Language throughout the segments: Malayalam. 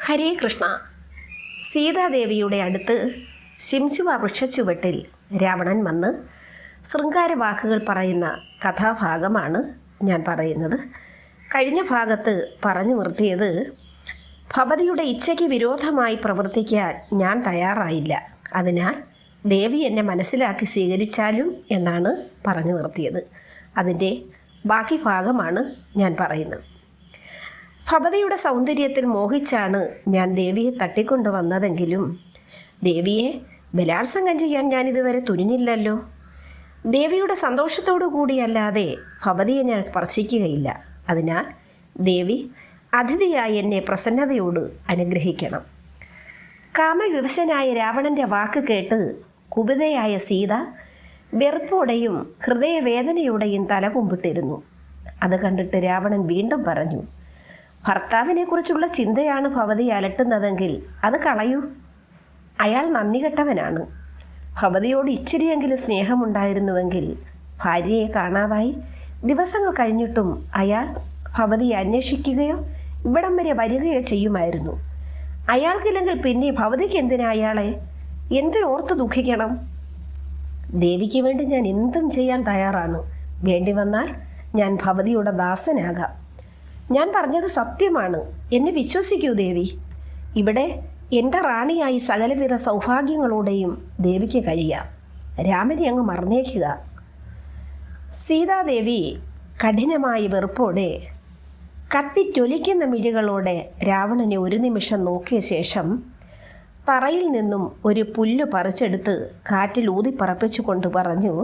ഹരേ കൃഷ്ണ. സീതാദേവിയുടെ അടുത്ത് ശിംശുവ വൃക്ഷച്ചുവട്ടിൽ രാവണൻ വന്ന് ശൃംഗാര വാക്കുകൾ പറയുന്ന കഥാഭാഗമാണ് ഞാൻ പറയുന്നത്. കഴിഞ്ഞ ഭാഗത്ത് പറഞ്ഞു നിർത്തിയത്, ഭവതിയുടെ ഇച്ഛയ്ക്ക് വിരോധമായി പ്രവർത്തിക്കാൻ ഞാൻ തയ്യാറായില്ല, അതിനാൽ ദേവി എന്നെ മനസ്സിലാക്കി സ്വീകരിച്ചാലും എന്നാണ് പറഞ്ഞു നിർത്തിയത്. അതിൻ്റെ ബാക്കി ഭാഗമാണ് ഞാൻ പറയുന്നത്. ഭവതിയുടെ സൗന്ദര്യത്തിൽ മോഹിച്ചാണ് ഞാൻ ദേവിയെ തട്ടിക്കൊണ്ടുവന്നതെങ്കിലും ദേവിയെ ബലാത്സംഗം ചെയ്യാൻ ഞാനിതുവരെ തുനിഞ്ഞില്ലല്ലോ. ദേവിയുടെ സന്തോഷത്തോടു കൂടിയല്ലാതെ ഭവതിയെ ഞാൻ സ്പർശിക്കുകയില്ല. അതിനാൽ ദേവി അതിഥിയായി എന്നെ പ്രസന്നതയോട് അനുഗ്രഹിക്കണം. കാമവിവശനായ രാവണൻ്റെ വാക്ക് കേട്ട് കുപിതയായ സീത വെറുപ്പോടെയും ഹൃദയവേദനയോടെയും തലകുമ്പിട്ടിരുന്നു. അത് കണ്ടിട്ട് രാവണൻ വീണ്ടും പറഞ്ഞു, ഭർത്താവിനെക്കുറിച്ചുള്ള ചിന്തയാണ് ഭവതി അലട്ടുന്നതെങ്കിൽ അത് കളയൂ. അയാൾ നന്ദി കെട്ടവനാണ്. ഭവതിയോട് ഇച്ചിരിയെങ്കിലും സ്നേഹമുണ്ടായിരുന്നുവെങ്കിൽ ഭാര്യയെ കാണാതായി ദിവസങ്ങൾ കഴിഞ്ഞിട്ടും അയാൾ ഭവതിയെ അന്വേഷിക്കുകയോ ഇവിടം വരെ വരികയോ ചെയ്യുമായിരുന്നു. അയാൾക്കില്ലെങ്കിൽ പിന്നെ ഭവതിക്ക് എന്തിനാ അയാളെ? എന്തിനോർത്ത് ദുഃഖിക്കണം? ദേവിക്ക് വേണ്ടി ഞാൻ എന്തും ചെയ്യാൻ തയ്യാറാണ്. വേണ്ടി വന്നാൽ ഞാൻ ഭവതിയുടെ ദാസനാകാം. ഞാൻ പറഞ്ഞത് സത്യമാണ്, എന്നെ വിശ്വസിക്കൂ ദേവി. ഇവിടെ എൻ്റെ റാണിയായി സകലവിധ സൗഭാഗ്യങ്ങളോടെയും ദേവിക്ക് കഴിയാം. രാമനെ അങ്ങ് മറന്നേക്കുക. സീതാദേവി കഠിനമായ വെറുപ്പോടെ കത്തിറ്റൊലിക്കുന്ന മിഴികളോടെ രാവണനെ ഒരു നിമിഷം നോക്കിയ ശേഷം തറയിൽ നിന്നും ഒരു പുല്ല് പറിച്ചെടുത്ത് കാറ്റിൽ ഊതിപ്പറപ്പിച്ചുകൊണ്ട് പറഞ്ഞു,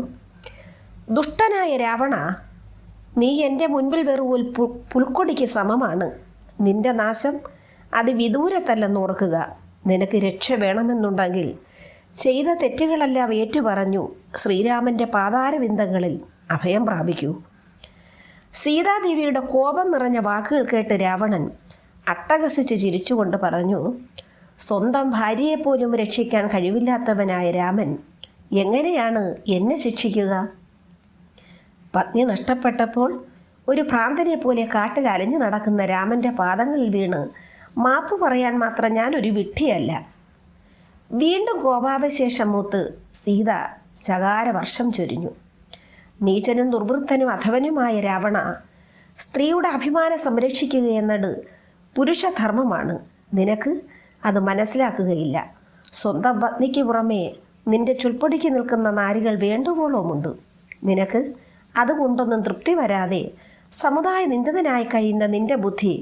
ദുഷ്ടനായ രാവണ, നീ എൻ്റെ മുൻപിൽ വെറും പുൽക്കൊടിക്ക് സമമാണ്. നിന്റെ നാശം അതിവിദൂരത്തല്ലെന്നോർക്കുക. നിനക്ക് രക്ഷ വേണമെന്നുണ്ടെങ്കിൽ ചെയ്ത തെറ്റുകളെല്ലാം ഏറ്റുപറഞ്ഞു ശ്രീരാമൻ്റെ പാതാരവിന്ദങ്ങളിൽ അഭയം പ്രാപിക്കൂ. സീതാദേവിയുടെ കോപം നിറഞ്ഞ വാക്കുകൾ കേട്ട് രാവണൻ അട്ടഹസിച്ച് ചിരിച്ചുകൊണ്ട് പറഞ്ഞു, സ്വന്തം ഭാര്യയെപ്പോലും രക്ഷിക്കാൻ കഴിവില്ലാത്തവനായ രാമൻ എങ്ങനെയാണ് എന്നെ ശിക്ഷിക്കുക? പത്നി നഷ്ടപ്പെട്ടപ്പോൾ ഒരു ഭ്രാന്തനെ പോലെ കാട്ടിൽ അലഞ്ഞു നടക്കുന്ന രാമൻ്റെ പാദങ്ങളിൽ വീണ് മാപ്പ് പറയാൻ മാത്രം ഞാനൊരു വിഡ്ഢിയല്ല. വീണ്ടും കോപാവശേഷം മൂത്ത് സീത ശകാരവർഷം ചൊരിഞ്ഞു. നീചനും ദുർവൃത്തനും അധവനുമായ രാവണ, സ്ത്രീയുടെ അഭിമാനം സംരക്ഷിക്കുക എന്നത് പുരുഷധർമ്മമാണ്. നിനക്ക് അത് മനസ്സിലാക്കുകയില്ല. സ്വന്തം പത്നിക്ക് പുറമേ നിന്റെ ചുൽപ്പൊടിക്ക് നിൽക്കുന്ന നാരികൾ വേണ്ടുവോളവുമുണ്ട്. നിനക്ക് അതുകൊണ്ടൊന്നും തൃപ്തി വരാതെ സമുദായ നിന്ദിതനായി കഴിയുന്ന നിന്റെ ബുദ്ധി